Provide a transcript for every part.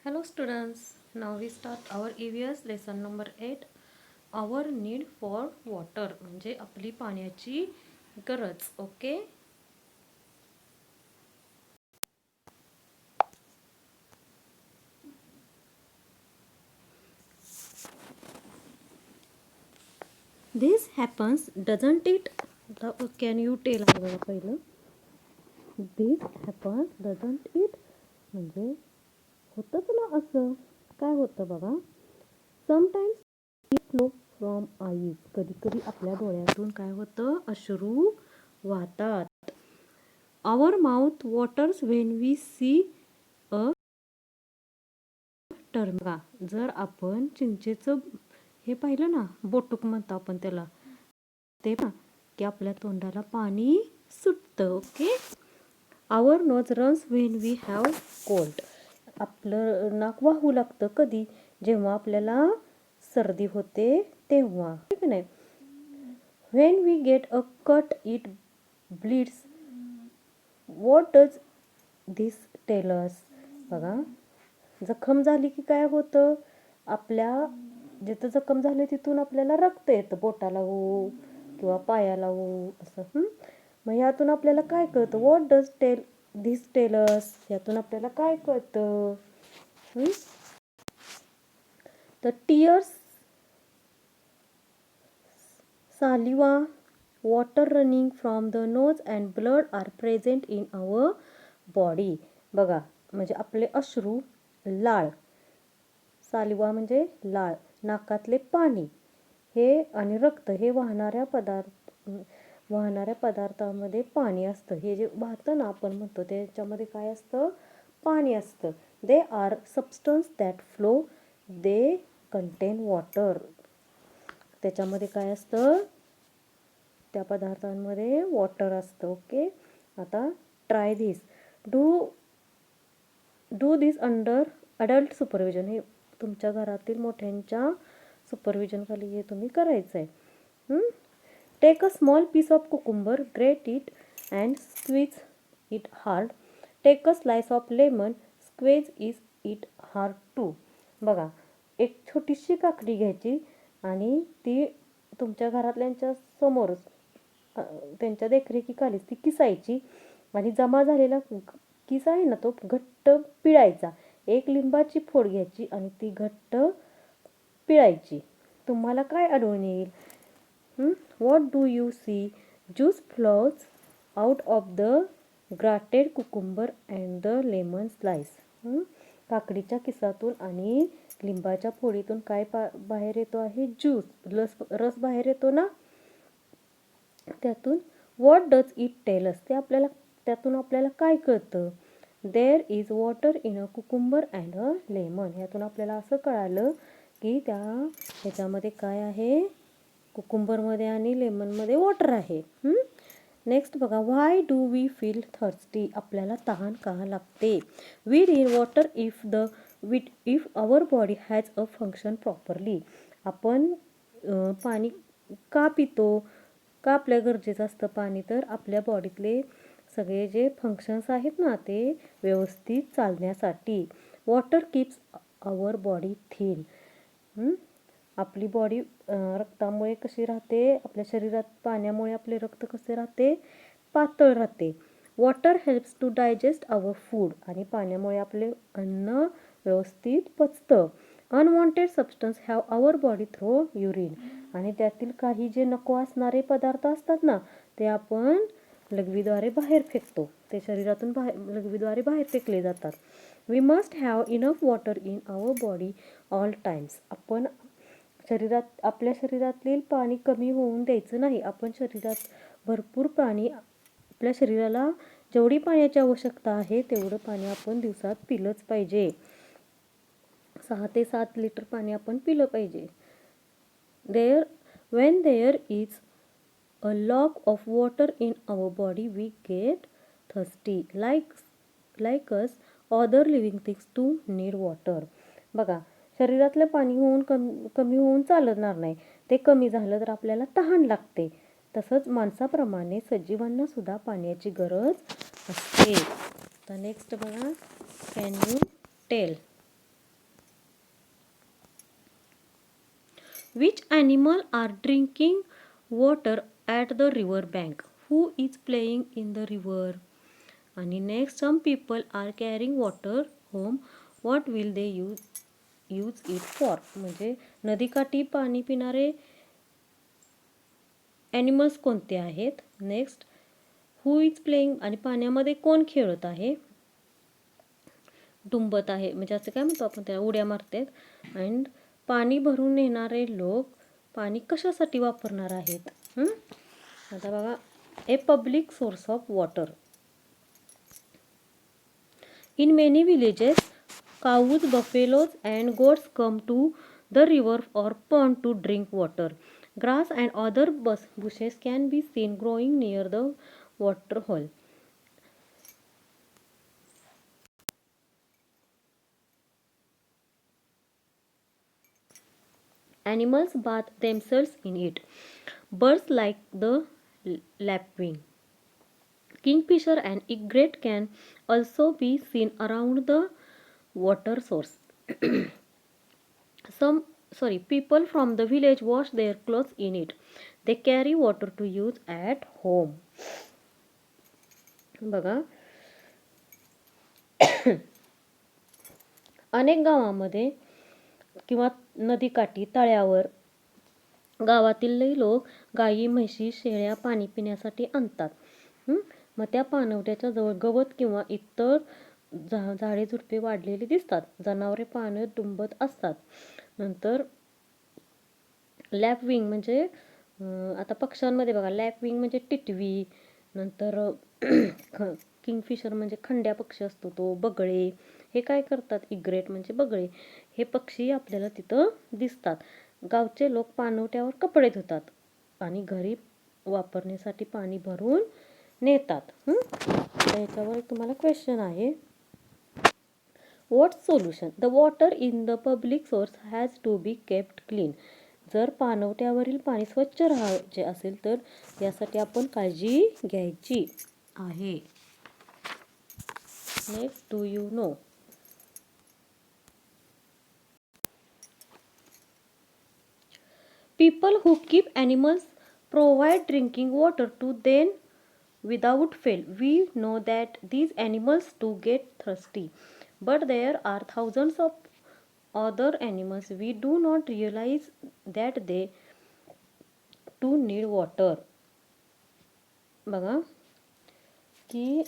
Hello students, now we start our EVS lesson number 8. Our need for water म्हणजे आपली पाण्याची गरज. Okay. This happens doesn't it? Can you tell मला पहिलं? This happens doesn't it? म्हणजे होतच ना असं. काय होतं बघा? Sometimes it flow from eyes. कधी कधी आपल्या डोळ्यातून काय होतं? अश्रू वाहतात. Our mouth waters when we see a term. जर आपण चिंचेचं हे पाहिलं ना, बोटूक म्हणतो आपण त्याला, ते ना की आपल्या तोंडाला पाणी सुटतं. Okay. Our nose runs when we have cold. आपलं नाक वाहू लागतं कधी? जेव्हा आपल्याला सर्दी होते तेव्हा, ठीक नाही. When we get a cut it bleeds. What does this tell us? बघा, जखम झाली की काय होतं? आपल्या जिथं जखम झाली तिथून आपल्याला रक्त येतं, बोटाला हो किंवा पायाला हो असं. मग ह्यातून आपल्याला काय कळतं? What does this tell us? ह्यातून आपल्याला काय कळतं? तर tears, saliva, water running from the nose and blood are present in our body. बघा, म्हणजे आपले अश्रू, लाळ, सालिवा म्हणजे लाळ, नाकातले पाणी हे आणि रक्त हे वाहणाऱ्या पदार्थामध्ये पाणी असतं. हे जे वाहतं ना आपण म्हणतो त्याच्यामध्ये काय असतं? पाणी असतं. They are substance that flow. They contain water. त्याच्यामध्ये काय असतं? त्या पदार्थांमध्ये वॉटर असतं. ओके. आता try this. Do this under adult supervision. हे तुमच्या घरातील मोठ्यांच्या सुपरविजन खाली हे तुम्ही करायचं आहे. Take a small piece of cucumber, grate it and squeeze it hard. Take a slice of lemon, squeeze it hard too. बघा, एक छोटीशी काकडी घ्यायची आणि ती तुमच्या घरातल्यांच्या समोरच त्यांच्या देखरेखीखालीच ती किसायची आणि जमा झालेला किस आहे ना तो घट्ट पिळायचा. एक लिंबाची फोड घ्यायची आणि ती घट्ट पिळायची. तुम्हाला काय आढळून येईल? What do you see? Juice flows out of the grated cucumber and the lemon slice. काकडीच्या किसातून आणि लिंबाच्या फोडीतून काय बाहेर येतो आहे? ज्यूस, रस बाहेर येतो ना त्यातून. What does it tell us? त्यातून आपल्याला काय कळतं? There is water in a cucumber and a lemon. ह्यातून आपल्याला असं कळालं की ह्याच्यामध्ये काय आहे? कुकुंबरमध्ये आणि लेमनमध्ये वॉटर आहे. नेक्स्ट बघा, why do we feel thirsty? आपल्याला तहान का लागते? We drink water if our body has a function properly. आपण पाणी का पितो? का आपल्या गरजेचं असतं पाणी? तर आपल्या बॉडीतले सगळे जे फंक्शन्स आहेत ना ते व्यवस्थित चालण्यासाठी. वॉटर कीप्स आवर बॉडी थिन. आपली बॉडी रक्तामुळे कशी राहते? आपल्या शरीरात पाण्यामुळे आपले रक्त कसे राहते? पातळ राहते. Water helps to digest our food. आणि पाण्यामुळे आपले अन्न व्यवस्थित पचतं. Unwanted substance have our body throw urine. आणि त्यातील काही जे नको असणारे पदार्थ असतात ना ते आपण लघवीद्वारे बाहेर फेकतो. ते शरीरातून लघवीद्वारे बाहेर फेकले जातात. We must have enough water in our body all times. आपण आपल्या शरीरातील पाणी कमी होऊन द्यायचं नाही. आपण शरीरात भरपूर पाणी, आपल्या शरीराला जेवढी पाण्याची आवश्यकता आहे तेवढं पाणी आपण दिवसात पिलंच पाहिजे. 6 ते 7 लिटर पाणी आपण पिलं पाहिजे. When there is a lack of water in our body, we get thirsty. Like us, other living things too need water. बघा, शरीरातलं पाणी कमी होऊन चालणार नाही. ते कमी झालं तर आपल्याला तहान लागते. तसंच माणसाप्रमाणे सजीवांना सुद्धा पाण्याची गरज असते. तर नेक्स्ट बघा, can you tell? Which animal are drinking water at the river bank? Who is playing in the river? आणि next, some people are carrying water home, what will they use it for? म्हणजे नदीकाठी पाणी पिणारे animals कोणते आहेत? Next, who is playing, आणि पाण्यामध्ये कोण खेळत आहे? डुंबत आहे, म्हणजे असं काय म्हणतो आपण, त्याला उड्या मारतात. अँड पाणी भरून नेणारे लोक पाणी कशासाठी वापरणार आहेत? आता बघा, a public source of water. In many villages, cows, buffaloes, and goats come to the river or pond to drink water. Grass and other bushes can be seen growing near the water hole. Animals bathe themselves in it. Birds like the lapwing, kingfisher, and egret can also be seen around the water source. People from the village wash their clothes in it. They carry water to use at home. बघा, अनेक गावामध्ये किंवा नदीकाठी, तळ्यावर गावातील लोक गायी, म्हशी, शेळ्या पाणी पिण्यासाठी आणतात. मग त्या पाणवठ्याच्या जवळ गवत किंवा इतर झाडे झुडपे वाढलेली दिसतात. जनावरे पाण्यात डुंबत असतात. नंतर लॅपविंग म्हणजे आता पक्ष्यांमध्ये बघा, लॅपविंग म्हणजे टिटवी. नंतर किंगफिशर म्हणजे खंड्या पक्षी असतो तो, बगळे. हे काय करतात? इग्रेट म्हणजे बगळे. हे पक्षी आपल्याला तिथं दिसतात. गावचे लोक पाणवठ्यावर कपडे धुतात आणि घरी वापरण्यासाठी पाणी भरून नेतात. याच्यावर तुम्हाला क्वेश्चन आहे. What solution? The water in the public source has to be kept clean. जर पाणवठ्यावरील पाणी स्वच्छ राहायचे असेल तर यासाठी आपण काळजी घ्यायची आहे. Next, do you no? People who keep animals provide drinking water to them without fail. We know that these animals too get thirsty, but there are thousands of other animals we do not realize that they too need water. बघा की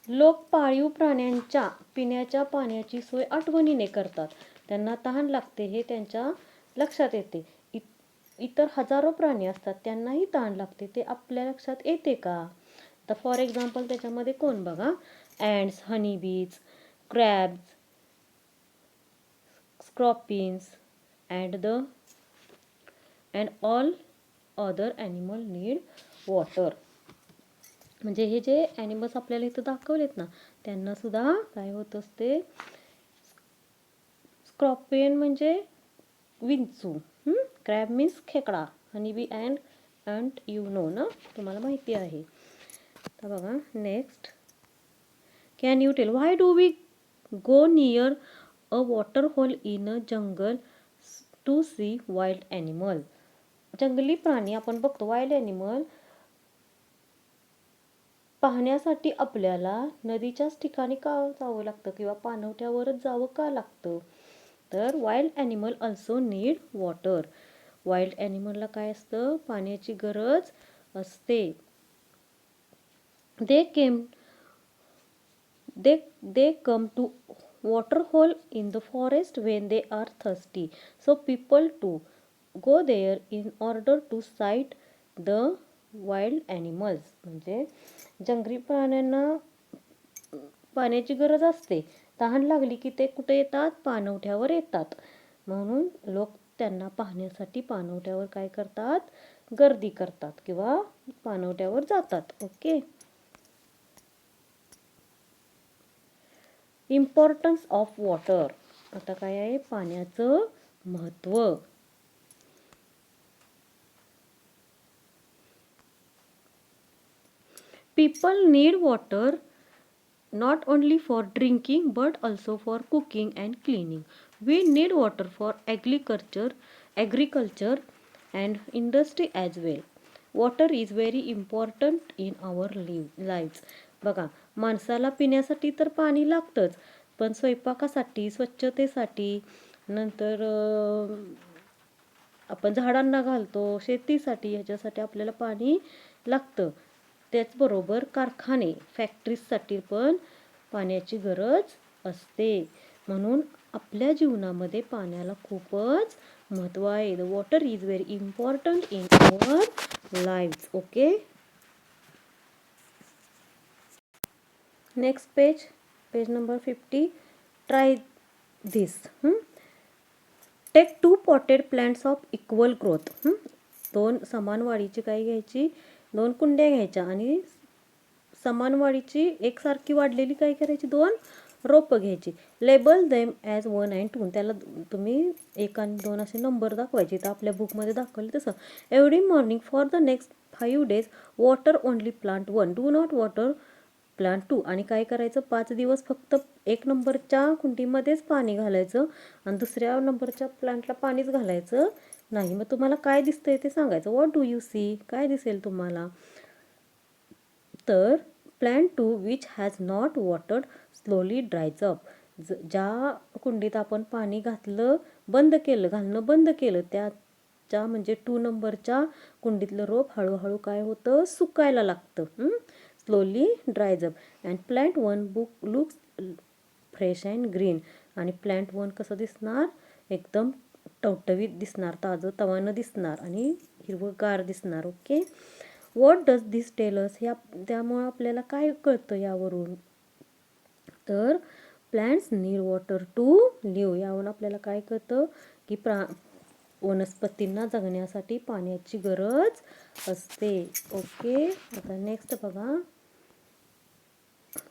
लोक पाळीव प्राण्यांच्या पिण्याच्या पाण्याची सोय आठवणीने करतात. त्यांना तहान लागते हे त्यांच्या लक्षात येते. इतर हजारो प्राणी असतात, त्यांनाही तहान लागते, ते आपल्या लक्षात येते का? तर फॉर एक्झाम्पल त्याच्यामध्ये कोण बघा, ants, honeybees, crabs, scorpions and all other animal need water. म्हणजे हे जे ॲनिमल्स आपल्याला इथं दाखवलेत ना, त्यांना सुद्धा काय होत असते? स्कॉर्पियन म्हणजे विंचू, क्रॅब मीन्स खेकडा, हनीबी अँड यू नो ना, तुम्हाला माहिती आहे. तर बघा, next, can you tell why do we go near a water hole in a jungle to see wild animal? जंगली प्राणी आपण बघतो, वाईल्ड ॲनिमल पाहण्यासाठी आपल्याला नदीच्याच ठिकाणी का जावं लागतं किंवा पाणवठ्यावरच जावं का लागतं? तर wild animal also need water. Wild ॲनिमलला काय असतं? पाण्याची गरज असते. They come to water hole in the forest when they are thirsty. So people to go there in order to sight the wild animals. म्हणजे जंगली प्राण्यांना पाण्याची गरज असते. तहान लागली की ते कुठे येतात? पाणवठ्यावर येतात. म्हणून लोक त्यांना पाहण्यासाठी पाणवठ्यावर काय करतात? गर्दी करतात किंवा पाणवठ्यावर जातात. ओके. Importance of water. आता काय आहे? पाण्याचं महत्त्व. People need water not only for drinking but also for cooking and cleaning. We need water for agriculture and industry as well. Water is very important in our lives. बघा, माणसाला पिण्यासाठी तर पाणी लागतंच, पण स्वयंपाकासाठी, स्वच्छतेसाठी, नंतर आपण झाडांना घालतो, शेतीसाठी, ह्याच्यासाठी आपल्याला पाणी लागतं. त्याचबरोबर कारखाने, फॅक्टरीजसाठी पण पाण्याची गरज असते. म्हणून आपल्या जीवनामध्ये पाण्याला खूपच महत्त्व आहे. The water is very important in our lives. Okay, next page number 50. Try this. Take 2 potted plants of equal growth. 2 समान वाढीची काय घ्यायची, 2 कुंड्या घ्यायच्या आणि समान वाढीची एकसारखी वाढलेली काय करायची, 2 रोपं घ्यायची. Label them as 1 and 2. त्याला तुम्ही 1 आणि 2 असे नंबर दाखवायचे. तर आपल्या बुकमध्ये दाखवले तसं. Every morning for the next 5 days water only plant 1, do not water plant 2. आणि काय करायचं, 5 दिवस फक्त 1 नंबरच्या कुंडीमध्येच पाणी घालायचं आणि दुसऱ्या नंबरच्या प्लांटला पाणीच घालायचं नाही. मग तुम्हाला काय दिसतंय ते सांगायचं. व्हॉट डू यू सी, काय दिसेल तुम्हाला. तर plant 2 which has not watered slowly dries up. ज्या कुंडीत आपण पाणी घालणं बंद केलं त्याच्या म्हणजे 2 नंबरच्या कुंडीतलं रोप हळूहळू काय होतं, सुकायला लागतं. Slowly dries up. And plant 1 looks fresh and green. आणि प्लांट 1 कसं दिसणार, एकदम टवटवीत दिसणार, ताजं तवानं दिसणार आणि हिरवंगार दिसणार. Okay, what does this tell us. त्यामुळं आपल्याला काय कळतं यावरून, तर plants need water to live. यावरून आपल्याला काय कळतं की वनस्पतींना जगण्यासाठी पाण्याची गरज असते. ओके, आता नेक्स्ट बघा.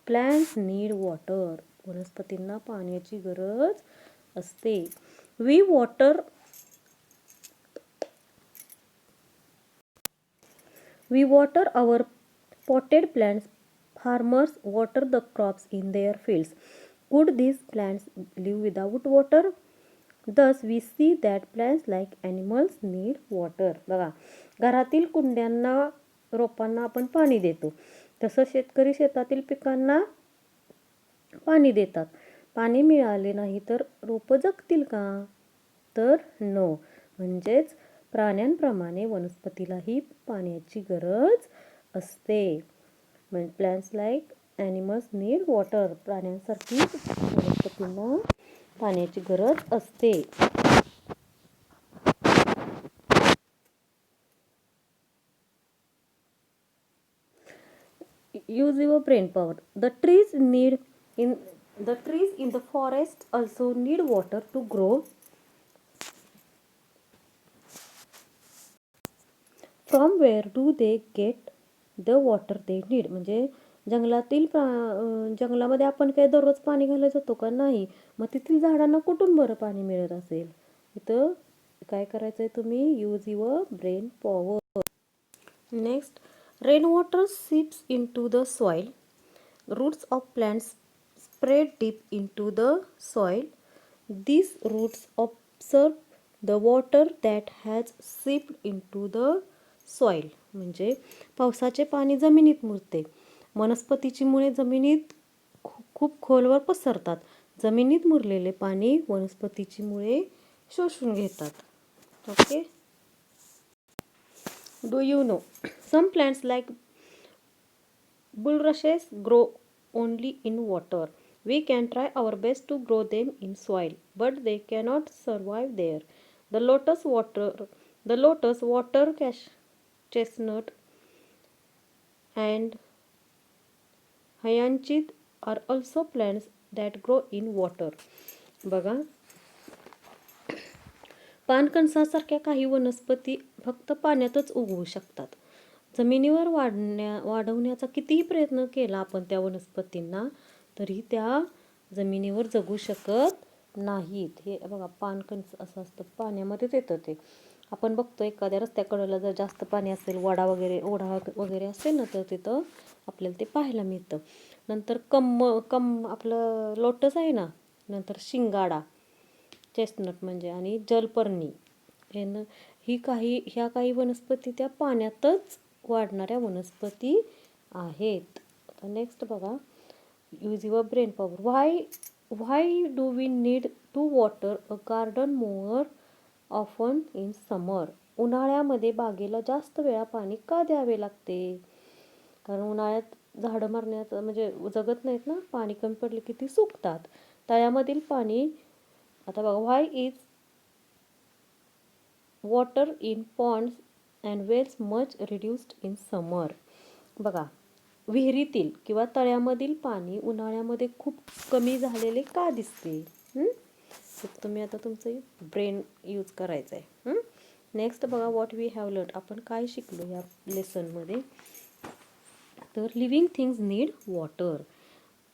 Plants need water. वनस्पतींना पाण्याची गरज असते. We water our potted plants. Farmers water the crops in their fields. Could these plants live without water? Thus we see that plants like animals need water. बघा, घरातील कुंड्यांना, रोपांना आपण पाणी देतो, तसं शेतकरी शेतातील पिकांना पाणी देतात. पाणी मिळाले नाही तर रोपं जगतील का, तर नो. म्हणजेच प्राण्यांप्रमाणे वनस्पतीलाही पाण्याची गरज असते. म्हणजे plants like animals need water. प्राण्यांसारखी वनस्पतींना पाण्याची गरज असते. Use your brain power. The trees in the forest also need water to grow. From where do they get the water they need? म्हणजे जंगलामध्ये आपण काय दररोज पाणी घालायला जातो का, नाही. मग तिथील झाडांना कुठून बरं पाणी मिळत असेल. इथं काय करायचंय तुम्ही, use your brain power. Next, rain water seeps into the soil. Roots of plants spread deep into the soil. These roots absorb the water that has seeped into the soil. म्हणजे पावसाचे पाणी जमिनीत मुरते. वनस्पतीची मुळे जमिनीत खूप खोलवर पसरतात. जमिनीत मुरलेले पाणी वनस्पतीची मुळे शोषून घेतात. Okay, do you know some plants like bulrushes grow only in water. We can try our best to grow them in soil, but they cannot survive there. The lotus, water chestnut, and hyacinth are also plants that grow in water. बघा, पानकणसासारख्या काही वनस्पती फक्त पाण्यातच उगवू शकतात. जमिनीवर वाढवण्याचा कितीही प्रयत्न केला आपण त्या वनस्पतींना, तरी त्या जमिनीवर जगू शकत नाहीत. हे बघा, पानकणस असं असतं, पाण्यामध्येच येतं ते. आपण बघतो एखाद्या रस्त्याकडेला जर जास्त पाणी असेल, ओढा वगैरे असेल ना, तर तिथं आपल्याला ते पाहायला मिळतं. नंतर आपलं लोटस आहे ना, नंतर शिंगाडा चेस्टनट म्हणजे, आणि जलपर्णी ह्या काही वनस्पती त्या पाण्यातच वाढणाऱ्या वनस्पती आहेत. आता नेक्स्ट बघा, use your brain power. Why do we need to water a garden more often in summer? उन्हाळ्यामध्ये बागेला जास्त वेळा पाणी का द्यावे लागते? कारण उन्हाळ्यात झाडं मारण्यात म्हणजे जगत नाहीत ना, पाणी कमी पडले की ती सुकतात. तळ्यामधील पाणी, आता बघा, why is water in ponds and wells much reduced in summer? बघा, विहिरीतील किंवा तळ्यामधील पाणी उन्हाळ्यामध्ये खूप कमी झालेले का दिसते? तुम्ही आता तुमचं ब्रेन यूज करायचं आहे. नेक्स्ट बघा, व्हॉट वी हॅव लर्न. आपण काय शिकलो या लेसनमध्ये? तर लिव्हिंग थिंग्स नीड वॉटर.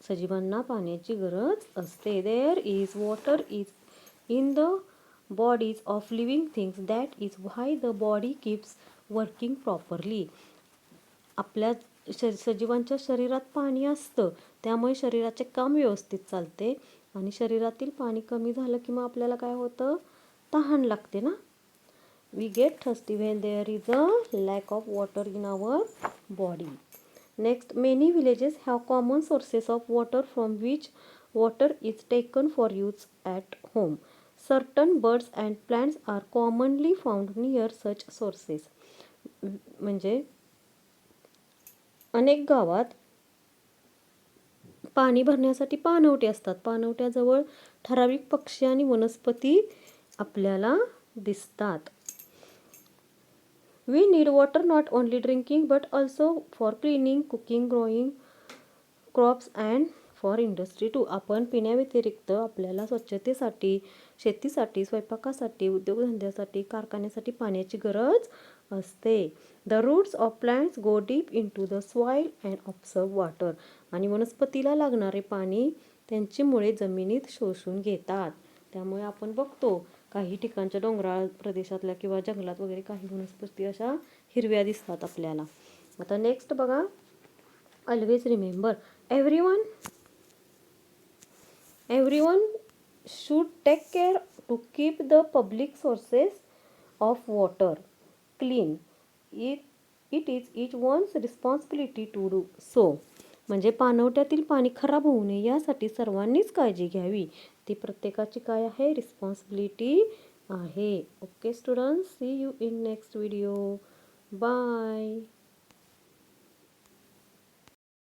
सजीवांना पाण्याची गरज असते. There is water is in the bodies of living things. That is why the body keeps working properly. आपल्या सजीवांच्या शरीरात पाणी असतं, त्यामुळे शरीराचे काम व्यवस्थित चालते. आणि शरीरातील पाणी कमी झालं की मग आपल्याला काय होतं? तहान लागते ना. We get thirsty when there is a lack of water in our body. Next, many villages have common sources of water from which water is taken for use at home. Certain birds and plants are commonly found near such sources. म्हणजे अनेक गावात पाणी भरण्यासाठी पाणवठे असतात. पाणवठ्याजवळ ठराविक पक्षी आणि वनस्पती आपल्याला दिसतात. We need water not only drinking but also for cleaning, cooking, growing crops and for industry too. आपण पिण्याव्यतिरिक्त आपल्याला स्वच्छतेसाठी, शेतीसाठी, स्वयंपाकासाठी, उद्योगधंद्यासाठी, कारखान्यासाठी पाण्याची गरज असते. The roots of plants go deep into the soil and observe water. आणि वनस्पतीला लागणारे पाणी त्यांची मुळे जमिनीत शोषून घेतात. त्यामुळे आपण बघतो काही ठिकाणच्या डोंगराळ प्रदेशातल्या किंवा जंगलात वगैरे काही वनस्पती अशा हिरव्या दिसतात आपल्याला. आता नेक्स्ट बघा, always remember everyone should take care to keep the public sources of water clean. It is each one's responsibility to do so. म्हणजे पाणवठ्यातील पाणी खराब होऊ नये यासाठी सर्वांनीच काळजी घ्यावी. ती प्रत्येकाची काय आहे? रिस्पॉन्सिबिलिटी आहे. Okay students, see you in next video. Bye.